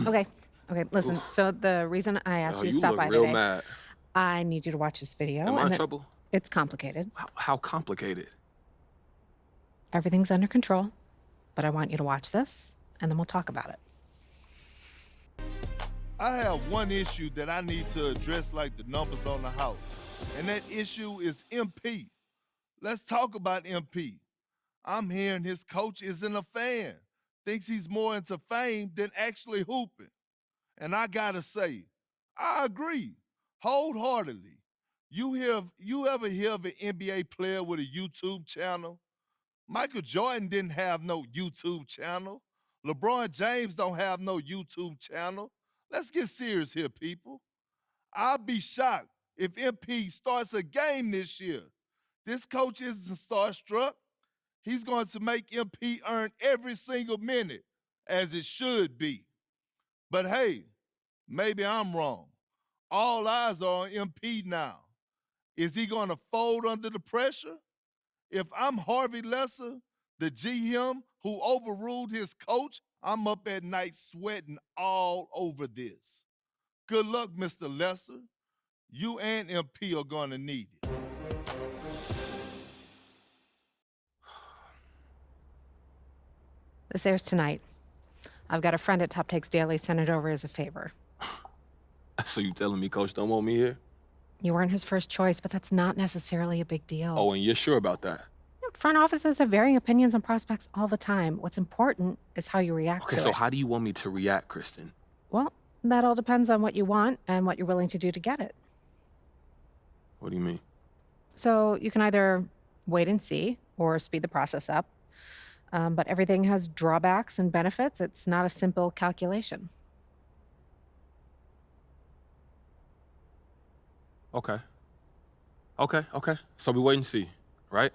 Okay. Okay, listen, Oof. so the reason I asked Oh, you to you stop look by real today, mad. I need you to watch this Am video, I in and then trouble? it's complicated. How complicated? Everything's under control, but I want you to watch this, and then we'll talk about it. I have one issue that I need to address like the numbers on the house, and that issue is MP. Let's talk about MP. I'm hearing his coach isn't a fan, thinks he's more into fame than actually hooping. And I gotta say, I agree wholeheartedly. You ever hear of an NBA player with a YouTube channel? Michael Jordan didn't have no YouTube channel. LeBron James don't have no YouTube channel. Let's get serious here, people. I'll be shocked if MP starts a game this year. This coach isn't starstruck. He's going to make MP earn every single minute as it should be. But hey, maybe I'm wrong. All eyes are on MP now. Is he going to fold under the pressure? If I'm Harvey Lesser, the GM who overruled his coach, I'm up at night sweating all over this. Good luck, Mr. Lesser. You and MP are going to need it. This airs tonight. I've got a friend at Top Takes Daily sent it over as a favor. So you telling me Coach don't want me here? You weren't his first choice, but that's not necessarily a big deal. Oh, and you're sure about that? Front offices have varying opinions on prospects all the time. What's important is how you react Okay, to so it. how do you want me to react, Kristen? Well, that all depends on what you want and what you're willing to do to get it. What do you mean? So you can either wait and see or speed the process up. But everything has drawbacks and benefits. It's not a simple calculation. Okay. Okay. So we wait and see, right?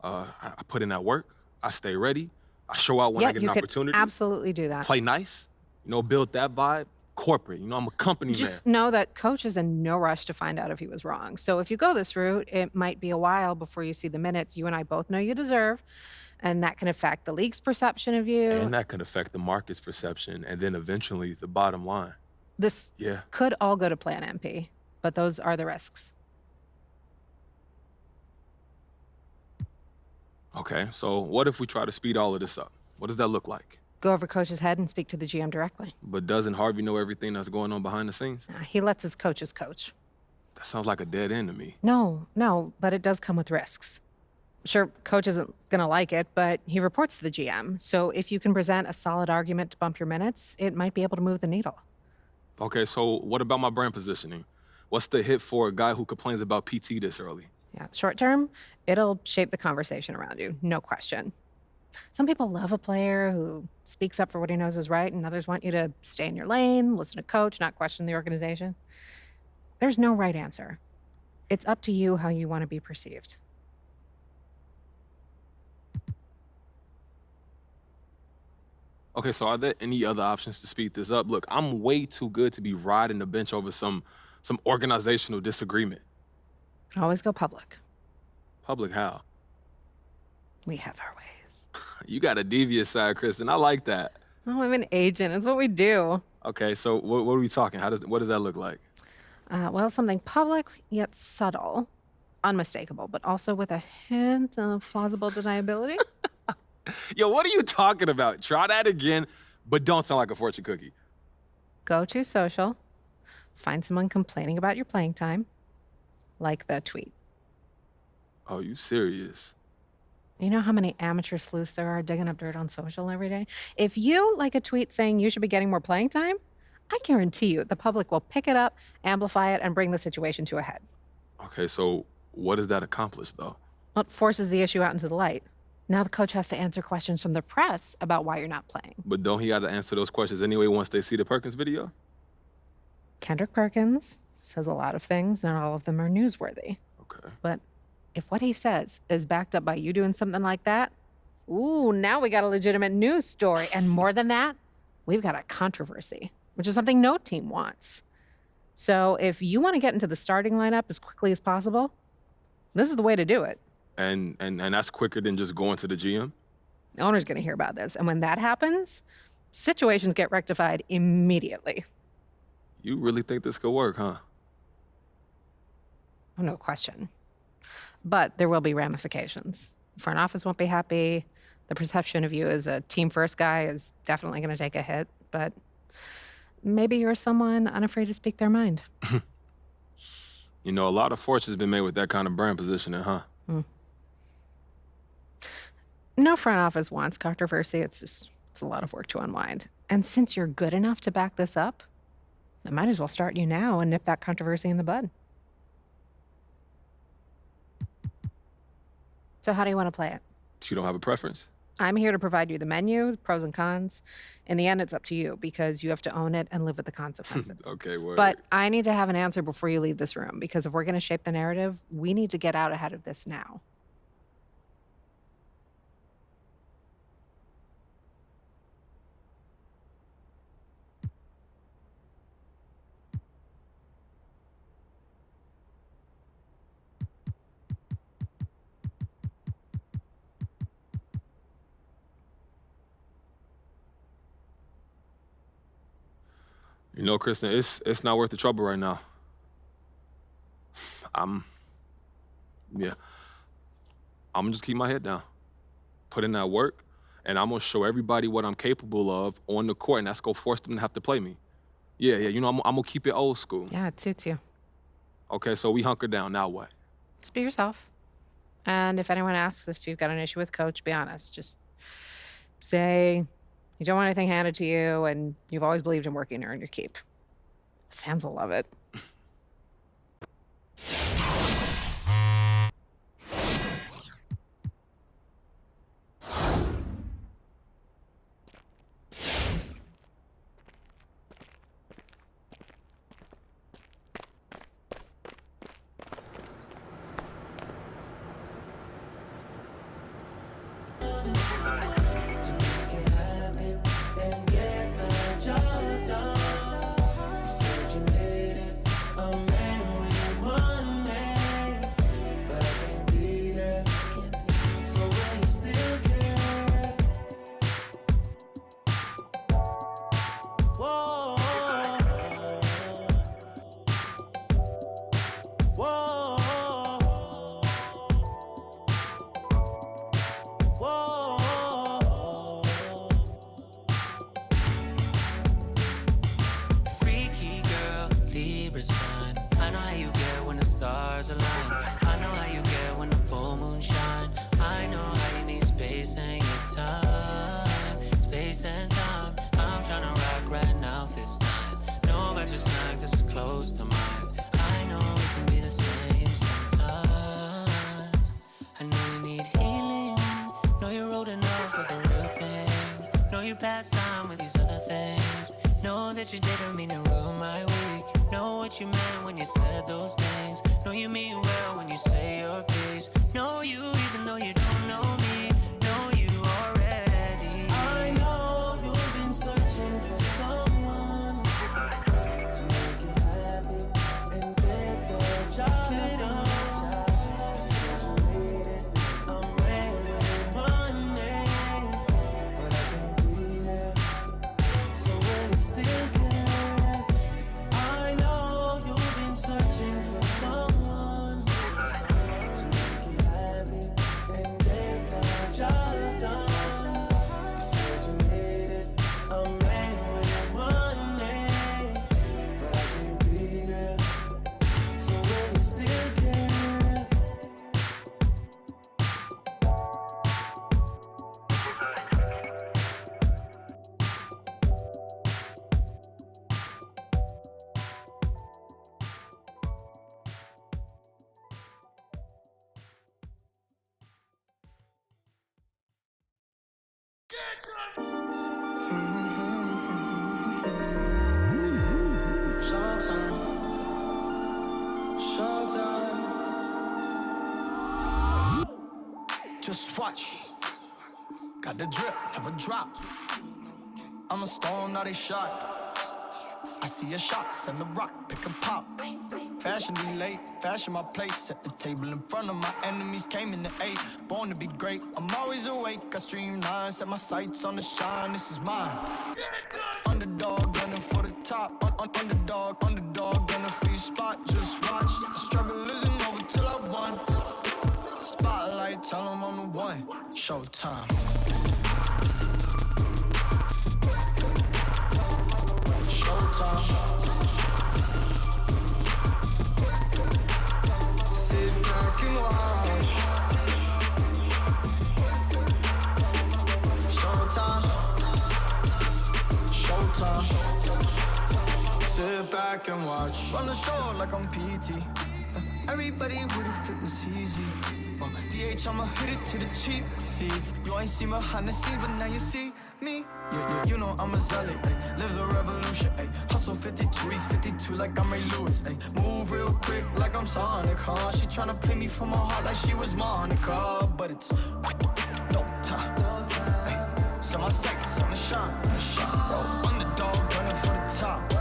I put in that work. I stay ready. I show out when Yeah, I get you an could opportunity. absolutely do that. Play nice. Build that vibe. Corporate. I'm a company Just man. know that Coach is in no rush to find out if he was wrong. So if you go this route, it might be a while before you see the minutes you and I both know you deserve, and that can affect the league's perception of you. And that could affect the market's perception and then eventually the bottom line. This Yeah. could all go to plan, MP, but those are the risks. Okay, so what if we try to speed all of this up? What does that look like? Go over Coach's head and speak to the GM directly. But doesn't Harvey know everything that's going on behind the scenes? He lets his coaches coach. That sounds like a dead end to me. No, but it does come with risks. Sure, Coach isn't going to like it, but he reports to the GM. So if you can present a solid argument to bump your minutes, it might be able to move the needle. Okay, so what about my brand positioning? What's the hit for a guy who complains about PT this early? Yeah, short term, it'll shape the conversation around you, no question. Some people love a player who speaks up for what he knows is right, and others want you to stay in your lane, listen to Coach, not question the organization. There's no right answer. It's up to you how you want to be perceived. Okay, so are there any other options to speed this up? Look, I'm way too good to be riding the bench over some organizational disagreement. Always go public. Public how? We have our ways. You got a devious side, Kristen. I like that. Oh, I'm an agent. It's what we do. Okay, so what are we talking? What does that look like? Well, something public yet subtle, unmistakable, but also with a hint of plausible deniability. Yo, what are you talking about? Try that again, but don't sound like a fortune cookie. Go to social, find someone complaining about your playing time, like the tweet. Oh, you serious? You know how many amateur sleuths there are digging up dirt on social every day? If you like a tweet saying you should be getting more playing time, I guarantee you the public will pick it up, amplify it, and bring the situation to a head. Okay, so what does that accomplish, though? Well, it forces the issue out into the light. Now the coach has to answer questions from the press about why you're not playing. But don't he got to answer those questions anyway once they see the Perkins video? Kendrick Perkins says a lot of things, not all of them are newsworthy. Okay. But if what he says is backed up by you doing something like that, ooh, now we got a legitimate news story. And more than that, we've got a controversy, which is something no team wants. So if you want to get into the starting lineup as quickly as possible, this is the way to do it. And that's quicker than just going to the GM? The owner's going to hear about this. And when that happens, situations get rectified immediately. You really think this could work, huh? Oh, no question. But there will be ramifications. Front office won't be happy. The perception of you as a team first guy is definitely going to take a hit. But maybe you're someone unafraid to speak their mind. You know, a lot of fortune's been made with that kind of brand positioning, huh? No front office wants controversy. It's a lot of work to unwind. And since you're good enough to back this up, I might as well start you now and nip that controversy in the bud. So how do you want to play it? You don't have a preference? I'm here to provide you the menu, the pros and cons. In the end, it's up to you because you have to own it and live with the consequences. Okay, word. But I need to have an answer before you leave this room because if we're going to shape the narrative, we need to get out ahead of this now. You know, Kristen, it's not worth the trouble right now. I'm gonna just keep my head down, put in that work, and I'm gonna show everybody what I'm capable of on the court, and that's gonna force them to have to play me. Yeah, you know, I'm gonna keep it old school. Yeah, it suits you. Okay, so we hunker down, now what? Just be yourself. And if anyone asks if you've got an issue with Coach, be honest. Just say you don't want anything handed to you and you've always believed in working to earn your keep. Fans will love it. Freaky girl, Libra's fun. I know how you get when the stars align. I know how you get when the full moon shine. I know how you need space and your time. Space and time. I'm tryna rock right now this time. No mattress night cause it's close to mine. I know we can be the same sometimes. I know you need healing. Know you're old enough for the real thing. Know you passed time with these other things. Know that you didn't mean to ruin my week. Know what you meant when you said those things. Know you mean well when you say your piece. Know you even though you don't know me. Know you already. I know you've been searching for someone to make you happy and get the job done. You said you needed a man with money, but I can't be there. So will you still care? I know you've been searching for someone to make you happy and get the job done. You said you needed a man with money, but I can't be there. So will you still care? Showtime, showtime. Just watch. Got the drip, never drop. I'm a stone, not a shot. I see a shot, send a rock, pick and pop. Fashion late, fashion my plate. Set the table in front of my enemies, came in the 8. Born to be great, I'm always awake. I streamline, set my sights on the shine, this is mine. Underdog, gunning for the top. Underdog, gunning for your spot. Just watch, the struggle isn't over till I won. Spotlight, tell them I'm the one. Showtime. Showtime. Sit back and watch. Showtime. Showtime. Sit back and watch. Run the show like I'm PT. Everybody would have fit was easy. DH, I'ma hit it to the cheap seats. You ain't seen behind the scenes, but now you see me. Yeah, you know I'm a zealot, ayy. Live the revolution, ayy. Hustle 52 weeks, 52 like I'm Ray Lewis, ayy. Move real quick like I'm Sonic, huh? She tryna play me from my heart like she was Monica, but it's no time. Ay. So my sights on the shine, Bro, underdog gunning for the top.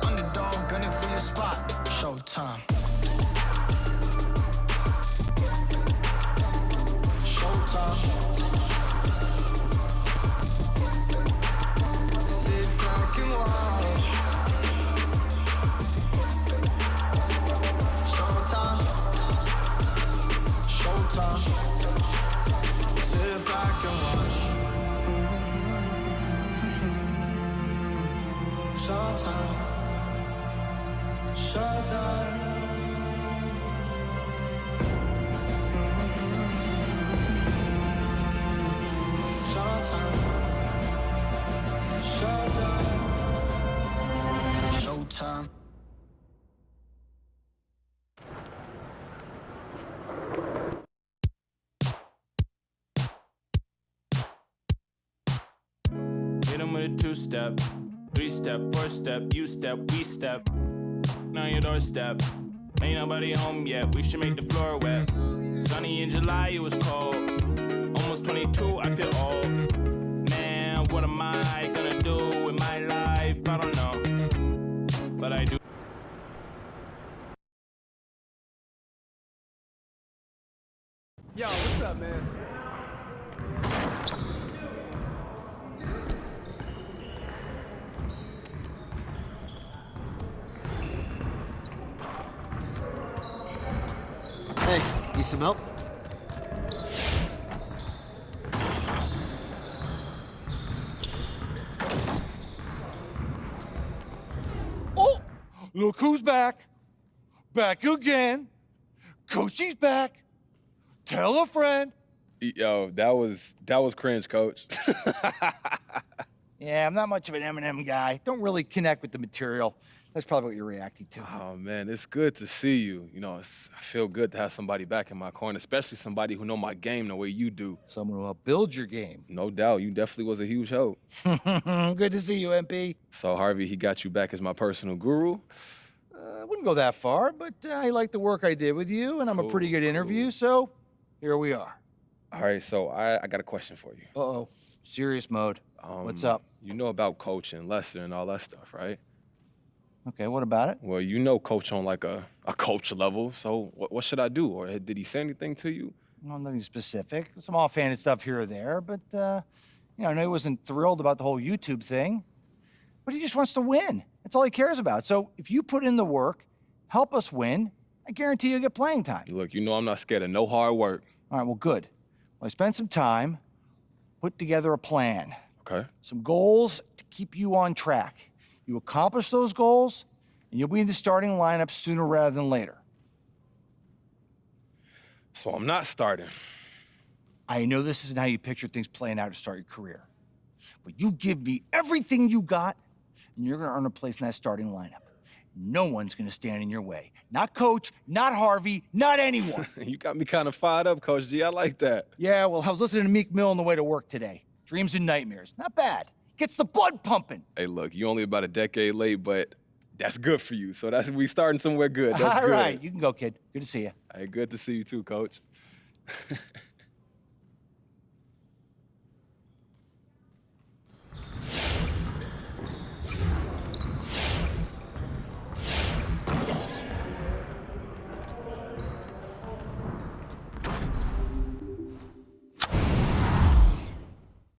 Underdog gunning for your spot. Showtime. Sit back and watch. Showtime. Showtime. Sit back and watch. Showtime. Showtime. Showtime. Hit him with a 2-step, 3-step, 4-step, you step, we step. On your doorstep. Ain't nobody home yet, we should make the floor wet. Sunny in July, it was cold. Almost 22, I feel old. Man, what am I gonna do with my life? I don't know, but I do. Yo, what's up, man? Hey, need some help? Oh, look who's back. Back again. Coachy's back. Tell a friend. Yo, that was cringe, coach. Yeah, I'm not much of an Eminem guy. Don't really connect with the material. That's probably what you're reacting to. Oh man, it's good to see you. You know, I feel good to have somebody back in my corner, especially somebody who know my game the way you do. Someone who helped build your game. No doubt, you definitely was a huge help. Good to see you, MP. So Harvey, he got you back as my personal guru. I wouldn't go that far, but I like the work I did with you, and I'm a pretty good interview, so here we are. All right, so I got a question for you. Uh-oh, serious mode. What's up? You know about Coach and Lester and all that stuff, right? Okay, what about it? Well, you know Coach on like a coach level, so what should I do? Or did he say anything to you? No, nothing specific. Some offhanded stuff here or there, but, I know he wasn't thrilled about the whole YouTube thing, but he just wants to win. That's all he cares about. So if you put in the work, help us win, I guarantee you'll get playing time. Look, you know I'm not scared of no hard work. All right, well, good. Well, I spent some time, put together a plan. Okay. Some goals to keep you on track. You accomplish those goals, and you'll be in the starting lineup sooner rather than later. So I'm not starting. I know this isn't how you picture things playing out to start your career, but you give me everything you got, and you're going to earn a place in that starting lineup. No one's going to stand in your way. Not Coach, not Harvey, not anyone. You got me kind of fired up, Coach G. I like that. Yeah, well, I was listening to Meek Mill on the way to work today. Dreams and nightmares. Not bad. Gets the blood pumping. Hey, look, you only about a decade late, but that's good for you. So we starting somewhere good. That's All good. right, you can go, kid. Good to see you. Hey, good to see you too, Coach.